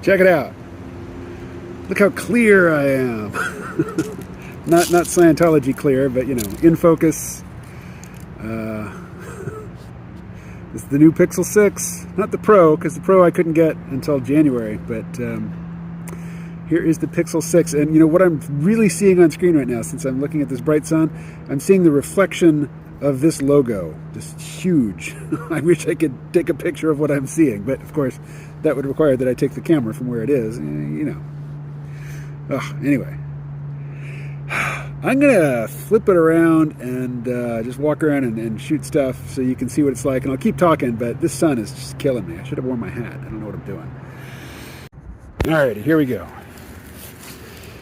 Check it out. Look how clear I am. not Scientology clear, but you know, in focus. This is the new Pixel 6. Not the Pro, because the Pro I couldn't get until January, but here is the Pixel 6. And you know what I'm really seeing on screen right now, since I'm looking at this bright sun, I'm seeing the reflection of this logo. Just huge. I wish I could take a picture of what I'm seeing, but of course that would require that I take the camera from where it is, you know. Anyway, I'm gonna flip it around and just walk around and shoot stuff so you can see what it's like, and I'll keep talking, but this sun is just killing me. I should have worn my hat. I don't know what I'm doing. Alrighty, here we go.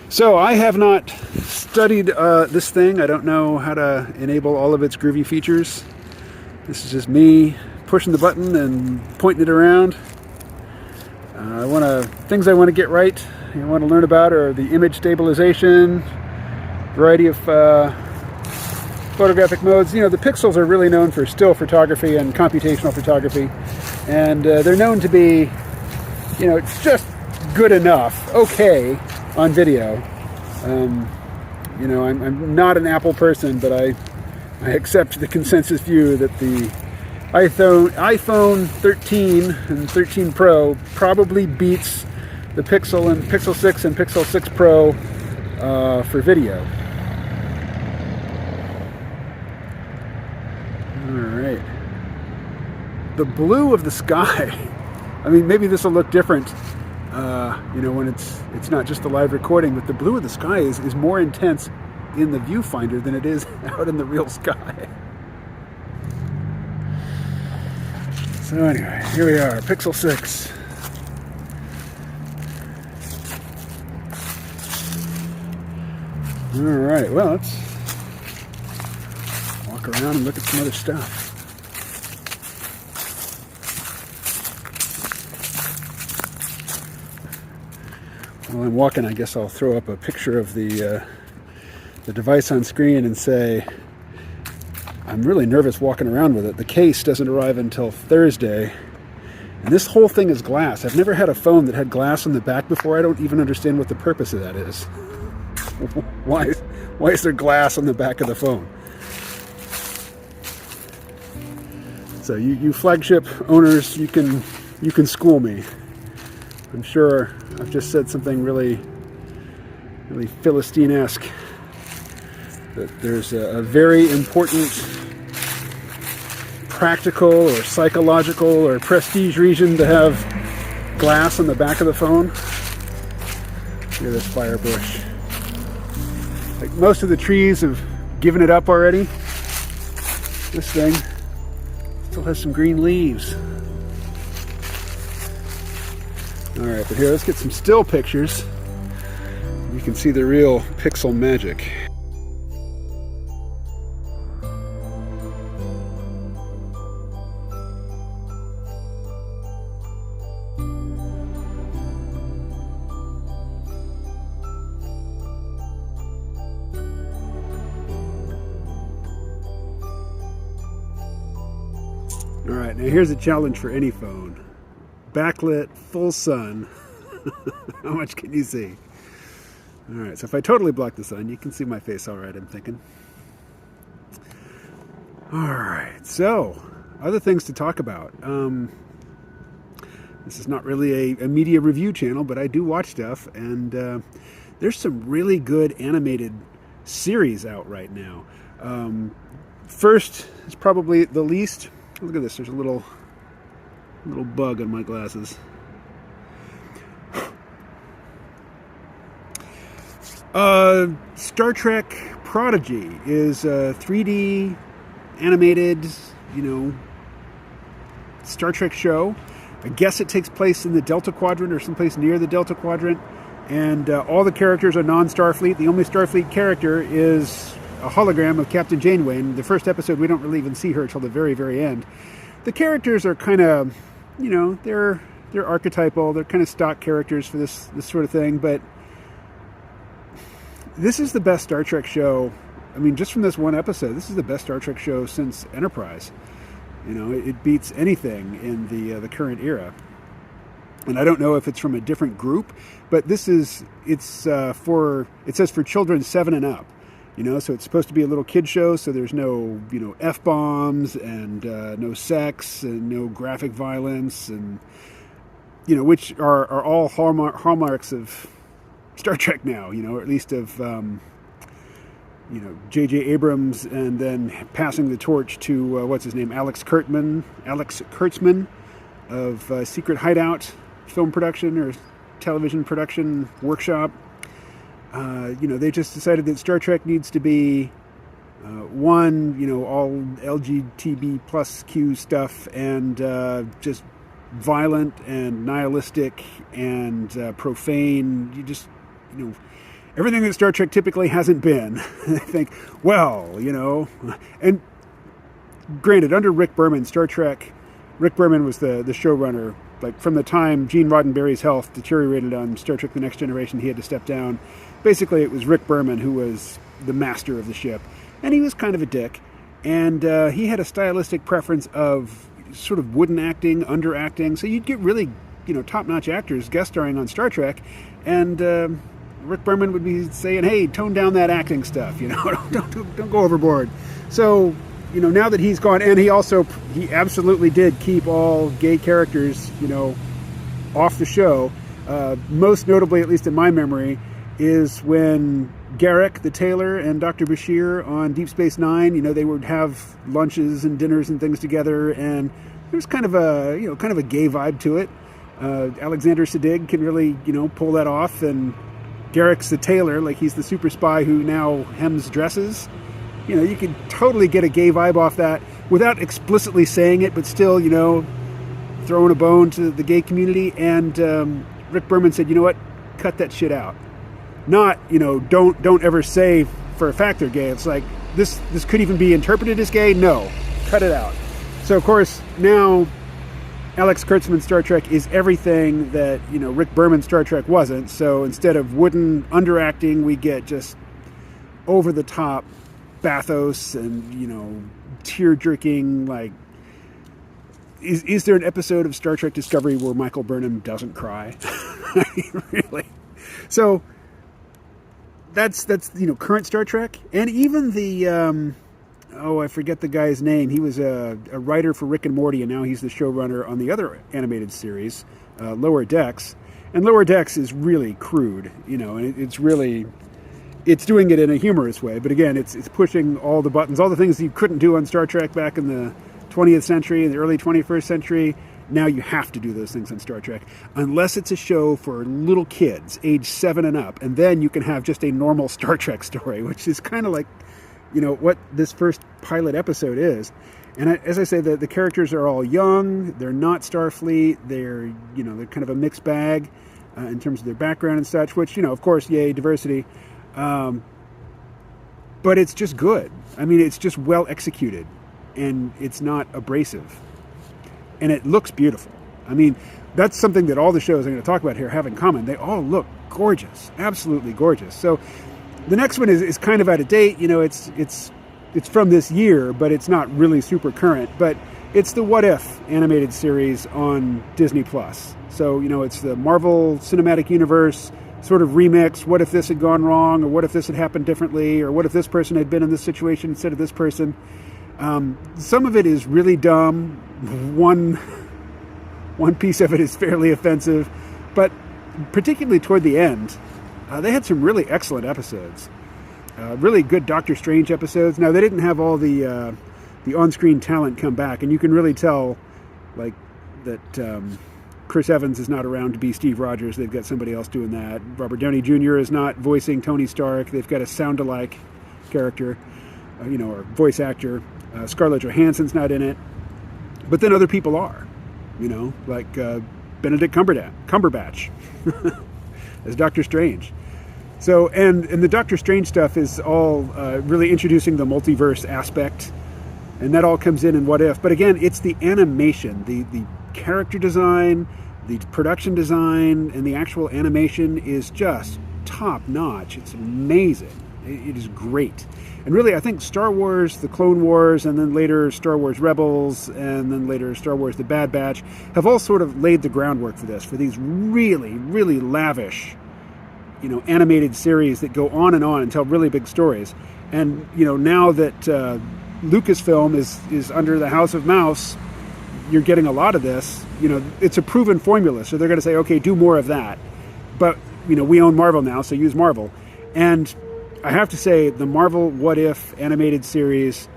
So I have not studied this thing. I don't know how to enable all of its groovy features. This is just me pushing the button and pointing it around. Things I want to get right, I want to learn about are the image stabilization, variety of photographic modes. You know, the Pixels are really known for still photography and computational photography, and they're known to be, you know, it's just good enough, okay, on video. You know, I'm not an Apple person, but I accept the consensus view that the iPhone 13 and 13 Pro probably beats the Pixel and Pixel 6 and Pixel 6 Pro for video. Alright. The blue of the sky. I mean, maybe this will look different, you know, when it's not just a live recording, but the blue of the sky is more intense in the viewfinder than it is out in the real sky. So anyway, here we are, Pixel 6. Alright, well, let's walk around and look at some other stuff. While I'm walking, I guess I'll throw up a picture of the device on screen and say, I'm really nervous walking around with it. The case doesn't arrive until Thursday, and this whole thing is glass. I've never had a phone that had glass on the back before. I don't even understand what the purpose of that is. Why is there glass on the back of the phone? So you flagship owners, you can school me. I'm sure I've just said something really Philistine-esque. That there's a very important practical or psychological or prestige reason to have glass on the back of the phone. Look at this fire bush. Like most of the trees have given it up already. This thing still has some green leaves. Alright, but here, let's get some still pictures. You can see the real pixel magic. Alright, now here's a challenge for any phone. Backlit, full sun. How much can you see? Alright, so if I totally block the sun, you can see my face alright, I'm thinking. Alright, so, other things to talk about. This is not really a media review channel, but I do watch stuff, and there's some really good animated series out right now. First is probably the least. Look at this, there's a little bug on my glasses. Star Trek Prodigy is a 3D animated, you know, Star Trek show. I guess it takes place in the Delta Quadrant or someplace near the Delta Quadrant, and all the characters are non-Starfleet. The only Starfleet character is a hologram of Captain Janeway. In the first episode, we don't really even see her until the very, very end. The characters are kind of, you know, they're archetypal. They're kind of stock characters for this sort of thing. But this is the best Star Trek show. I mean, just from this one episode, this is the best Star Trek show since Enterprise. You know, it beats anything in the current era. And I don't know if it's from a different group, but it says for children 7 and up. So it's supposed to be a little kid show, so there's no, F-bombs and no sex and no graphic violence, and, which are all hallmarks of Star Trek now, or at least of, J.J. Abrams, and then passing the torch to, what's his name, Alex Kurtzman of Secret Hideout film production or television production workshop. They just decided that Star Trek needs to be all LGBT plus Q stuff, and just violent and nihilistic and profane. Everything that Star Trek typically hasn't been. I think, and granted, under Rick Berman, Rick Berman was the showrunner. Like, from the time Gene Roddenberry's health deteriorated on Star Trek The Next Generation, he had to step down. Basically, it was Rick Berman who was the master of the ship. And he was kind of a dick. And he had a stylistic preference of sort of wooden acting, underacting. So you'd get really, top-notch actors guest starring on Star Trek. And Rick Berman would be saying, hey, tone down that acting stuff, don't go overboard. So, now that he's gone, and he absolutely did keep all gay characters, off the show. Most notably, at least in my memory, is when Garrick, the tailor, and Dr. Bashir on Deep Space Nine, they would have lunches and dinners and things together, and there's kind of a gay vibe to it. Alexander Siddig can really, pull that off, and Garrick's the tailor, like he's the super spy who now hems dresses. You can totally get a gay vibe off that without explicitly saying it, but still, throwing a bone to the gay community. And Rick Berman said, what, cut that shit out. Not, don't ever say for a fact they're gay. It's like, this could even be interpreted as gay. No, cut it out. So, of course, now Alex Kurtzman's Star Trek is everything that, Rick Berman's Star Trek wasn't. So instead of wooden underacting, we get just over-the-top bathos and, tear-jerking, like, is there an episode of Star Trek Discovery where Michael Burnham doesn't cry? Really? So that's current Star Trek. And even the, I forget the guy's name. He was a writer for Rick and Morty, and now he's the showrunner on the other animated series, Lower Decks. And Lower Decks is really crude, and it's really... It's doing it in a humorous way, but again, it's pushing all the buttons, all the things you couldn't do on Star Trek back in the 20th century, in the early 21st century. Now you have to do those things on Star Trek, unless it's a show for little kids, age 7 and up, and then you can have just a normal Star Trek story, which is kind of like, what this first pilot episode is. And as I say, the characters are all young. They're not Starfleet. They're kind of a mixed bag in terms of their background and such. Which of course, yay, diversity. But it's just good. I mean, it's just well executed, and it's not abrasive, and it looks beautiful. I mean, that's something that all the shows I'm going to talk about here have in common. They all look gorgeous, absolutely gorgeous. So the next one is kind of out of date. It's from this year, but it's not really super current. But it's the What If animated series on Disney Plus. So it's the Marvel Cinematic Universe sort of remix. What if this had gone wrong, or what if this had happened differently, or what if this person had been in this situation instead of this person? Some of it is really dumb. One piece of it is fairly offensive, but particularly toward the end, they had some really excellent episodes. Really good Doctor Strange episodes. Now, they didn't have all the on-screen talent come back, and you can really tell, like, that Chris Evans is not around to be Steve Rogers. They've got somebody else doing that. Robert Downey Jr. is not voicing Tony Stark. They've got a sound-alike character, or voice actor. Scarlett Johansson's not in it. But then other people are, like Benedict Cumberbatch as Doctor Strange. So, and the Doctor Strange stuff is all really introducing the multiverse aspect, and that all comes in What If. But again, it's the animation, the character design, the production design, and the actual animation is just top-notch. It's amazing. It is great. And really, I think Star Wars, the Clone Wars, and then later Star Wars Rebels, and then later Star Wars The Bad Batch, have all sort of laid the groundwork for this, for these really, really lavish, animated series that go on and tell really big stories. And, now that Lucasfilm is under the House of Mouse, you're getting a lot of this. It's a proven formula, so they're going to say, okay, do more of that. But, we own Marvel now, so use Marvel. And I have to say, the Marvel What If animated series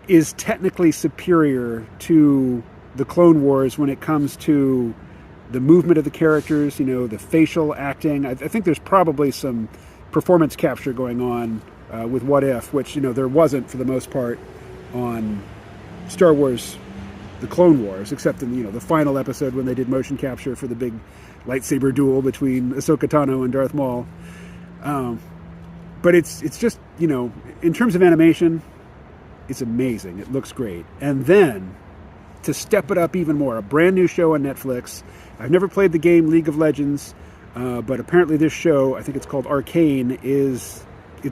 is technically superior to the Clone Wars when it comes to the movement of the characters, the facial acting. I think there's probably some performance capture going on with What If, which, there wasn't for the most part on Star Wars The Clone Wars, except in, the final episode when they did motion capture for the big lightsaber duel between Ahsoka Tano and Darth Maul. But it's just, in terms of animation, it's amazing. It looks great. And then, to step it up even more, a brand new show on Netflix. I've never played the game League of Legends, but apparently this show, I think it's called Arcane, it's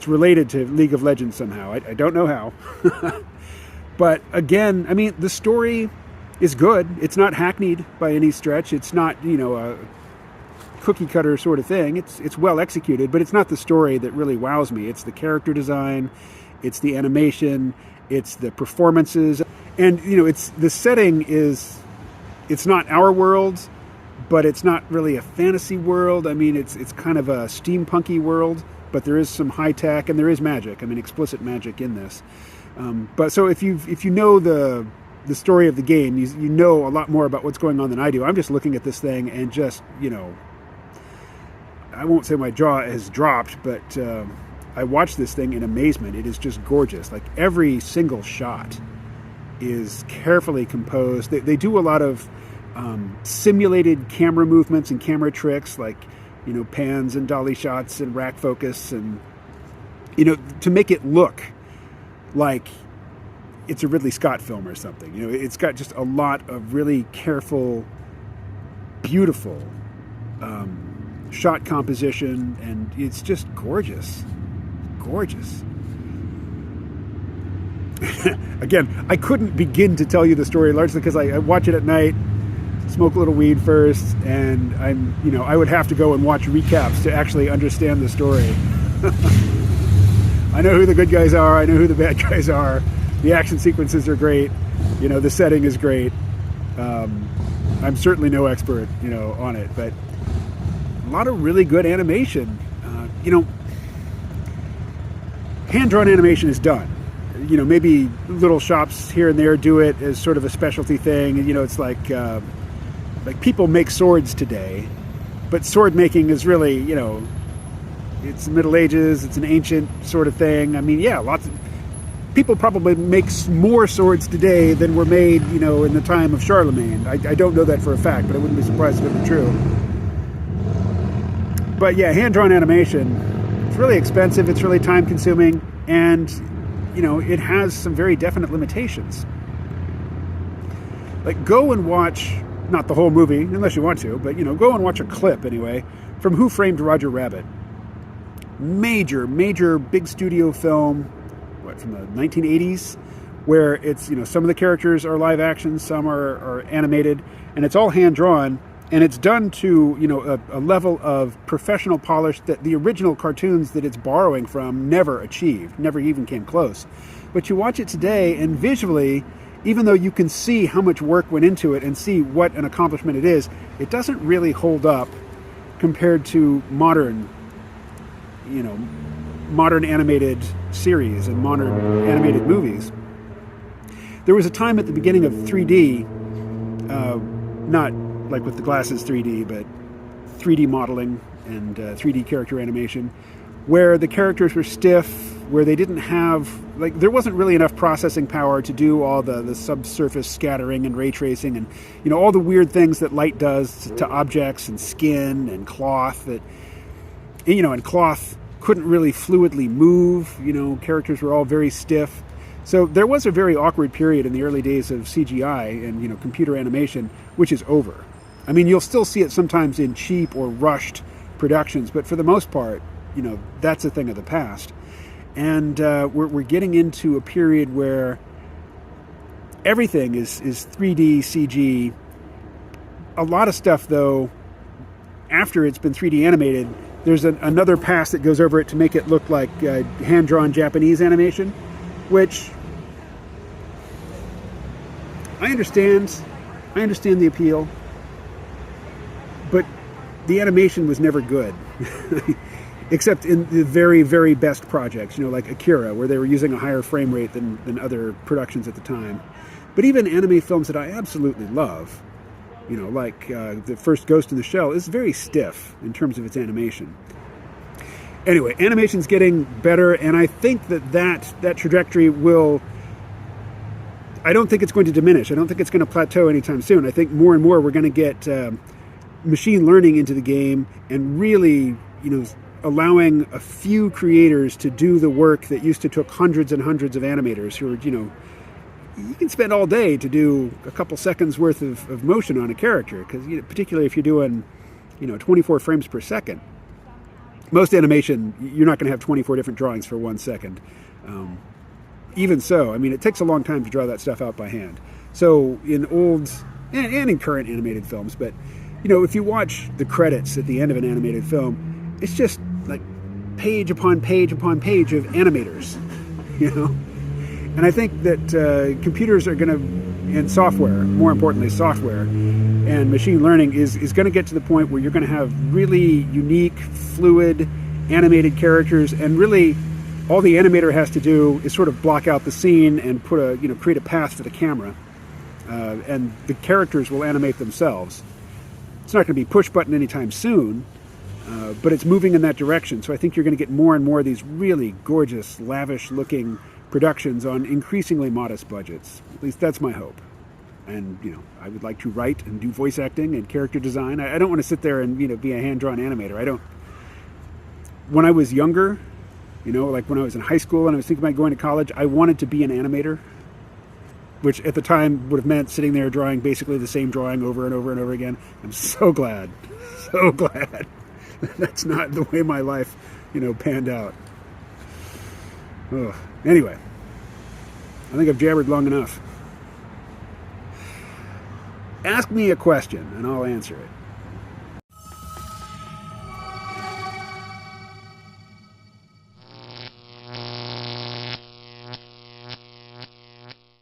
related to League of Legends somehow. I don't know how. But again, the story is good. It's not hackneyed by any stretch. It's not, a cookie cutter sort of thing. It's well executed, but it's not the story that really wows me. It's the character design, it's the animation, it's the performances, and it's the setting is, it's not our world, but it's not really a fantasy world. It's kind of a steampunky world, but there is some high tech and there is magic. Explicit magic in this. But so if you know the story of the game, you know a lot more about what's going on than I do. I'm just looking at this thing and just I won't say my jaw has dropped, but I watched this thing in amazement. It is just gorgeous. Like every single shot is carefully composed. They do a lot of simulated camera movements and camera tricks, like pans and dolly shots and rack focus, and to make it look like it's a Ridley Scott film or something. It's got just a lot of really careful, beautiful shot composition, and it's just gorgeous. Again, I couldn't begin to tell you the story, largely because I watch it at night, smoke a little weed first, and I would have to go and watch recaps to actually understand the story. I know who the good guys are, I know who the bad guys are, the action sequences are great, the setting is great. I'm certainly no expert, on it, but a lot of really good animation. Hand-drawn animation is done. Maybe little shops here and there do it as sort of a specialty thing. It's like people make swords today, but sword making is really, it's the Middle Ages, it's an ancient sort of thing. Lots of people probably make more swords today than were made, in the time of Charlemagne. I don't know that for a fact, but I wouldn't be surprised if it were true. But yeah, hand-drawn animation, it's really expensive, it's really time-consuming, and, it has some very definite limitations. Like, go and watch, not the whole movie, unless you want to, but, go and watch a clip, anyway, from Who Framed Roger Rabbit. Major big studio film, from the 1980s, where it's, some of the characters are live action, some are animated, and it's all hand-drawn. And it's done to, a level of professional polish that the original cartoons that it's borrowing from never achieved, never even came close. But you watch it today, and visually, even though you can see how much work went into it and see what an accomplishment it is, it doesn't really hold up compared to modern animated series and modern animated movies. There was a time at the beginning of 3D, not like with the glasses 3D, but 3D modeling and 3D character animation, where the characters were stiff, where they didn't have, there wasn't really enough processing power to do all the subsurface scattering and ray tracing and, all the weird things that light does to objects and skin and cloth that, and cloth couldn't really fluidly move, characters were all very stiff. So there was a very awkward period in the early days of CGI and, computer animation, which is over. You'll still see it sometimes in cheap or rushed productions, but for the most part, that's a thing of the past. And we're getting into a period where everything is 3D CG. A lot of stuff, though, after it's been 3D animated, there's another pass that goes over it to make it look like hand-drawn Japanese animation, which I understand the appeal, but the animation was never good. Except in the very, very best projects, like Akira, where they were using a higher frame rate than other productions at the time. But even anime films that I absolutely love, like the first Ghost in the Shell, is very stiff in terms of its animation. Anyway, animation's getting better, and I think that trajectory will... I don't think it's going to diminish. I don't think it's going to plateau anytime soon. I think more and more we're going to get machine learning into the game and really, allowing a few creators to do the work that used to took hundreds and hundreds of animators who are, you can spend all day to do a couple seconds worth of motion on a character, because particularly if you're doing, 24 frames per second. Most animation, you're not going to have 24 different drawings for 1 second. Even so, it takes a long time to draw that stuff out by hand. So in old and in current animated films, but if you watch the credits at the end of an animated film, it's just like page upon page upon page of animators, And I think that computers are going to, and software, more importantly software, and machine learning is going to get to the point where you're going to have really unique, fluid, animated characters, and really all the animator has to do is sort of block out the scene and create a path for the camera, and the characters will animate themselves. It's not going to be push button anytime soon, but it's moving in that direction. So I think you're going to get more and more of these really gorgeous, lavish-looking productions on increasingly modest budgets. At least that's my hope. And, I would like to write and do voice acting and character design. I don't want to sit there and, be a hand-drawn animator. When I was younger, like when I was in high school and I was thinking about going to college, I wanted to be an animator, which at the time would have meant sitting there drawing basically the same drawing over and over and over again. I'm so glad that's not the way my life, panned out. Ugh. Anyway, I think I've jabbered long enough. Ask me a question and I'll answer it.